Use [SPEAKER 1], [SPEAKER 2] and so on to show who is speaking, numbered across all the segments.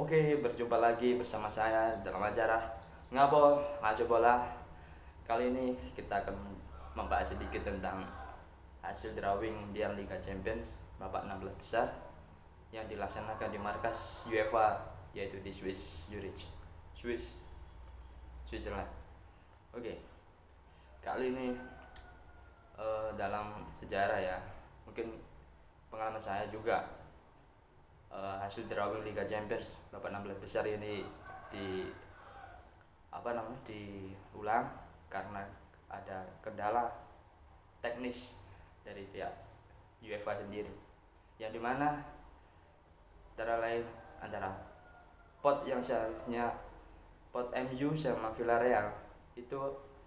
[SPEAKER 1] Oke, berjumpa lagi bersama saya dalam acara Ngabol Ngaco Bola. Kali ini kita akan membahas sedikit tentang hasil drawing undian Liga Champions babak 16 besar yang dilaksanakan di markas UEFA, yaitu di Swiss Zurich, Switzerland. Oke, kali ini dalam sejarah ya, mungkin pengalaman saya juga, hasil drawing Liga Champions babak 16 besar ini di diulang karena ada kendala teknis dari pihak UEFA sendiri, yang dimana antara pot yang seharusnya pot MU sama Villarreal itu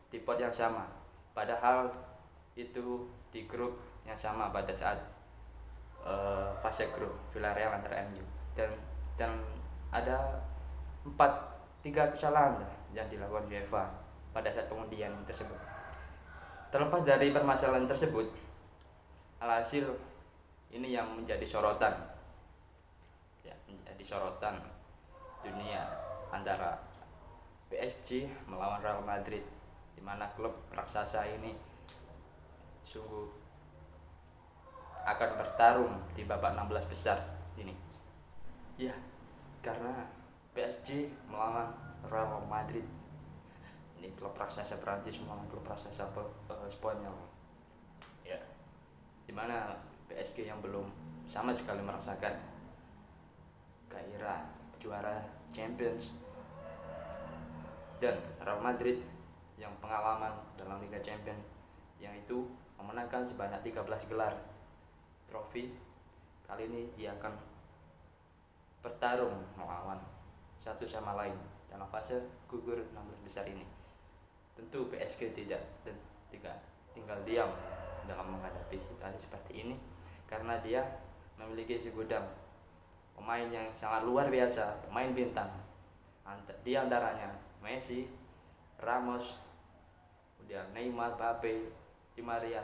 [SPEAKER 1] di pot yang sama, padahal itu di grup yang sama pada saat fase grup Villarreal antara MU, dan ada tiga kesalahan yang dilakukan UEFA pada saat pengundian tersebut. Terlepas dari permasalahan tersebut, alhasil ini yang menjadi sorotan dunia antara PSG melawan Real Madrid, di mana klub raksasa ini sungguh akan bertarung di babak 16 besar ini. Ya, karena PSG melawan Real Madrid, ini klub raksasa Prancis melawan klub raksasa Spanyol. Ya, dimana PSG yang belum sama sekali merasakan gairah juara Champions, dan Real Madrid yang pengalaman dalam Liga Champions, yang itu memenangkan sebanyak 13 gelar trofi. Kali ini dia akan bertarung melawan satu sama lain dalam fase gugur 16 besar ini. Tentu PSG tidak tinggal diam dalam menghadapi situasi seperti ini, karena dia memiliki segudang pemain yang sangat luar biasa, pemain bintang. Di antaranya Messi, Ramos, kemudian Neymar, Mbappe, Di Maria,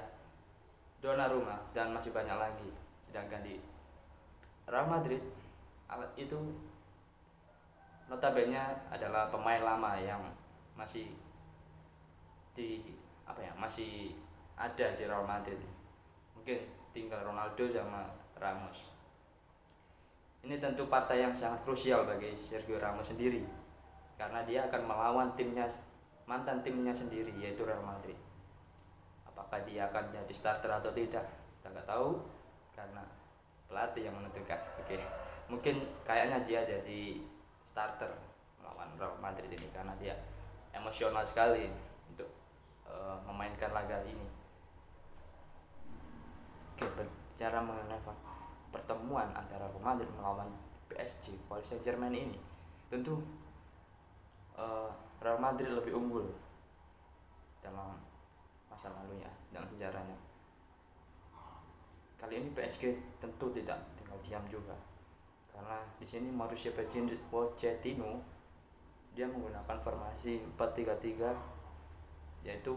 [SPEAKER 1] Donnarumma, dan masih banyak lagi. Sedangkan di Real Madrid itu notabene adalah pemain lama yang masih masih ada di Real Madrid. Mungkin tinggal Ronaldo sama Ramos. Ini tentu partai yang sangat krusial bagi Sergio Ramos sendiri, karena dia akan melawan mantan timnya sendiri, yaitu Real Madrid. Apakah dia akan jadi starter atau tidak, kita nggak tahu, karena pelatih yang menentukan. Oke, mungkin kayaknya dia jadi starter melawan Real Madrid ini, karena dia emosional sekali untuk memainkan laga ini. Oke, berbicara mengenai pertemuan antara Real Madrid melawan PSG, Paris Saint-Germain ini, tentu Real Madrid lebih unggul dalam masa lalunya, dalam sejarahnya. Kali ini PSG tentu tidak tinggal diam juga, karena di sini Mauricio Pochettino dia menggunakan formasi 4-3-3, yaitu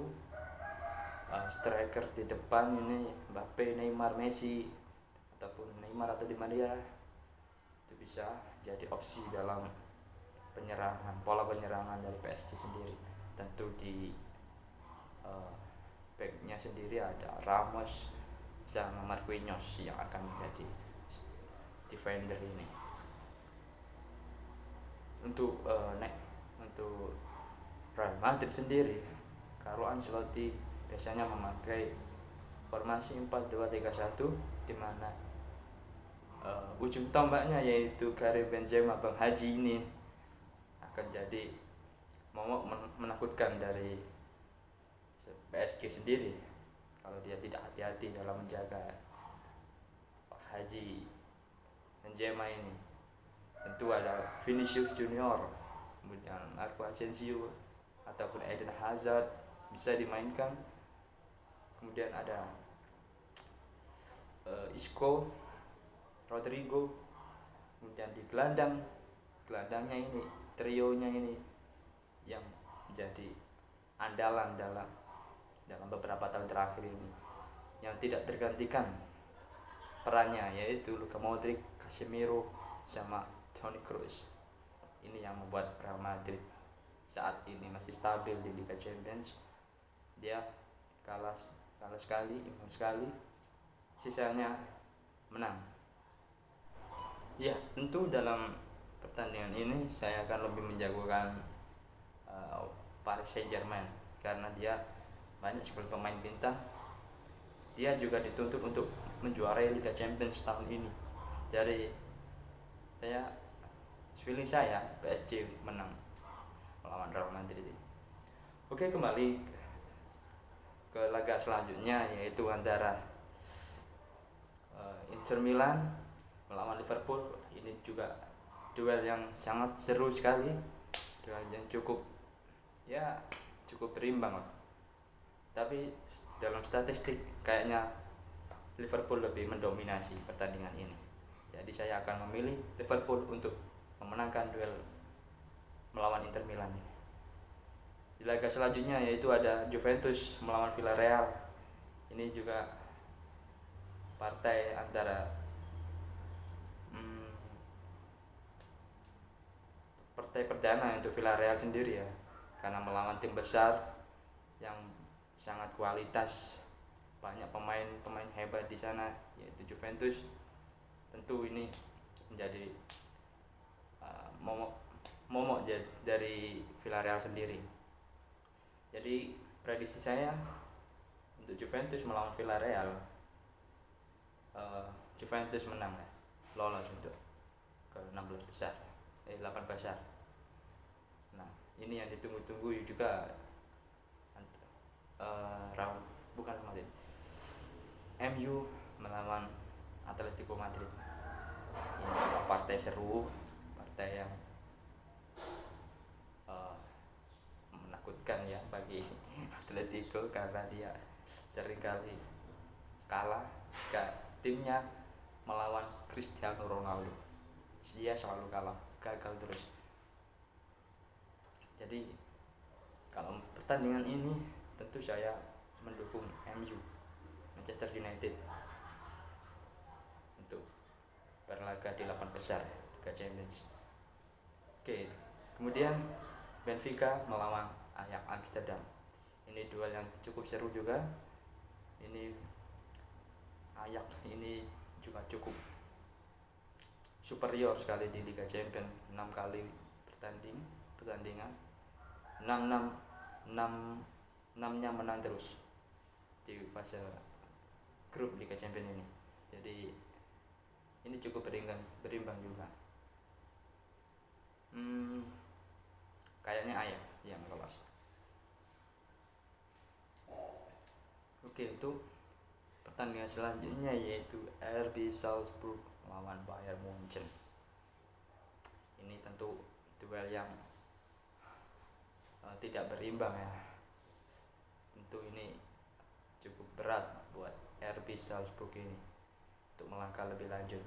[SPEAKER 1] striker di depan ini Mbappe, Neymar, Messi, ataupun Neymar atau Di Maria, itu bisa jadi opsi dalam pola penyerangan dari PSG sendiri. Tentu di backnya sendiri ada Ramos sama Marquinhos yang akan menjadi defender ini. Untuk Real Madrid sendiri, Carlo Ancelotti biasanya memakai formasi 4-2-3-1, di mana ujung tombaknya yaitu Karim Benzema, Bang Haji ini akan jadi momok menakutkan dari PSG sendiri kalau dia tidak hati-hati dalam menjaga Haji Benzema ini. Tentu ada Vinicius Junior, kemudian Marco Asensio ataupun Eden Hazard bisa dimainkan. Kemudian ada Isco, Rodrigo. Kemudian di gelandangnya ini, trionya ini yang menjadi andalan dalam beberapa tahun terakhir ini, yang tidak tergantikan perannya, yaitu Luka Modric, Casemiro, sama Toni Kroos. Ini yang membuat Real Madrid saat ini masih stabil di Liga Champions. Dia kalah sekali, imbang sekali, sisanya menang. Ya, tentu dalam pertandingan ini saya akan lebih menjagokan Paris Saint-Germain karena dia banyak sekali pemain bintang. Dia juga dituntut untuk menjuarai Liga Champions tahun ini. Jadi feeling saya PSG menang melawan Real Madrid. Oke, kembali ke laga selanjutnya, yaitu antara Inter Milan melawan Liverpool. Ini juga duel yang sangat seru sekali, duel yang cukup berimbang. Tapi dalam statistik kayaknya Liverpool lebih mendominasi pertandingan ini. Jadi saya akan memilih Liverpool untuk memenangkan duel melawan Inter Milan ini. Di laga selanjutnya yaitu ada Juventus melawan Villarreal. Ini juga partai antara partai perdana untuk Villarreal sendiri ya, karena melawan tim besar yang sangat kualitas, banyak pemain hebat di sana yaitu Juventus. Tentu ini menjadi momok dari Villarreal sendiri. Jadi prediksi saya untuk Juventus melawan Villarreal, Juventus menang, lolos untuk ke 16 besar, 8 besar. Nah, ini yang ditunggu-tunggu juga bukan Madrid, MU melawan Atletico Madrid. Ini juga partai seru, partai yang menakutkan ya bagi Atletico karena dia seringkali kalah ke timnya melawan Cristiano Ronaldo. Dia selalu kalah, gagal terus. Jadi kalau pertandingan ini tentu saya mendukung MU, Manchester United, untuk berlaga di 8 besar Liga Champions. Oke, kemudian Benfica melawan Ajax Amsterdam. Ini duel yang cukup seru juga. Ini Ajax ini juga cukup superior sekali di Liga Champions, 6 kali pertandingan 6-nya menang terus di fase grup Liga Champions ini. Jadi ini cukup berimbang juga. Kayaknya Ajax yang lolos. Oke, untuk pertandingan selanjutnya yaitu RB Salzburg melawan Bayern Munchen. Ini tentu duel yang tidak berimbang ya. Tentu ini cukup berat buat RB Salzburg ini untuk melangkah lebih lanjut,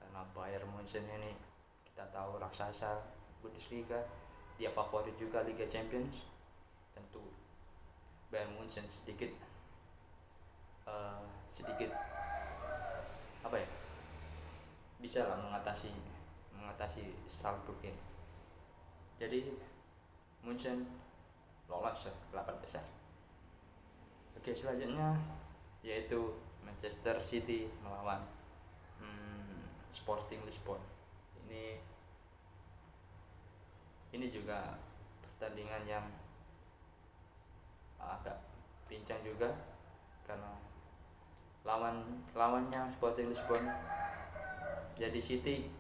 [SPEAKER 1] karena Bayern Munchen ini kita tahu raksasa Bundesliga, dia favorit juga Liga Champions. Tentu Bayern Munchen sedikit bisa lah mengatasi Salzburg ini. Jadi Munchen lolos ke 8 besar. Oke, selanjutnya yaitu Manchester City melawan Sporting Lisbon. Ini juga pertandingan yang agak pincang juga, karena lawannya Sporting Lisbon. Jadi City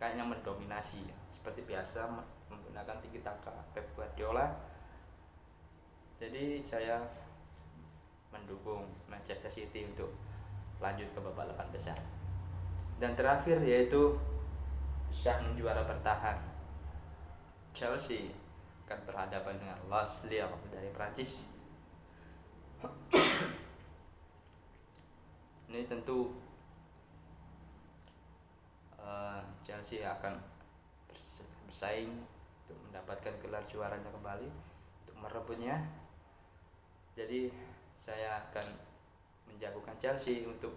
[SPEAKER 1] kayaknya mendominasi seperti biasa, menggunakan tiki taka Pep Guardiola. Jadi saya mendukung Manchester City untuk lanjut ke babak 8 besar. Dan terakhir yaitu sang juara bertahan Chelsea akan berhadapan dengan Lille dari Prancis. Ini tentu Chelsea akan bersaing untuk mendapatkan gelar juaranya kembali, untuk merebutnya. Jadi saya akan menjagokan Chelsea untuk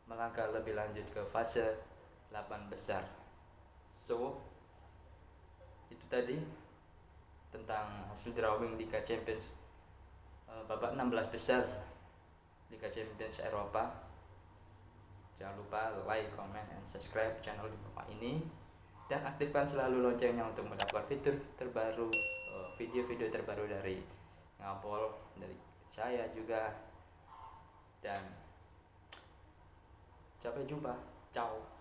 [SPEAKER 1] melangkah lebih lanjut ke fase 8 besar So itu tadi tentang hasil drawing Liga Champions babak 16 besar Liga Champions Eropa. Jangan lupa like, comment, and subscribe channel di bawah ini, dan aktifkan selalu loncengnya untuk mendapatkan fitur terbaru, video-video terbaru dari Ngapol, dari saya juga. Dan sampai jumpa, ciao.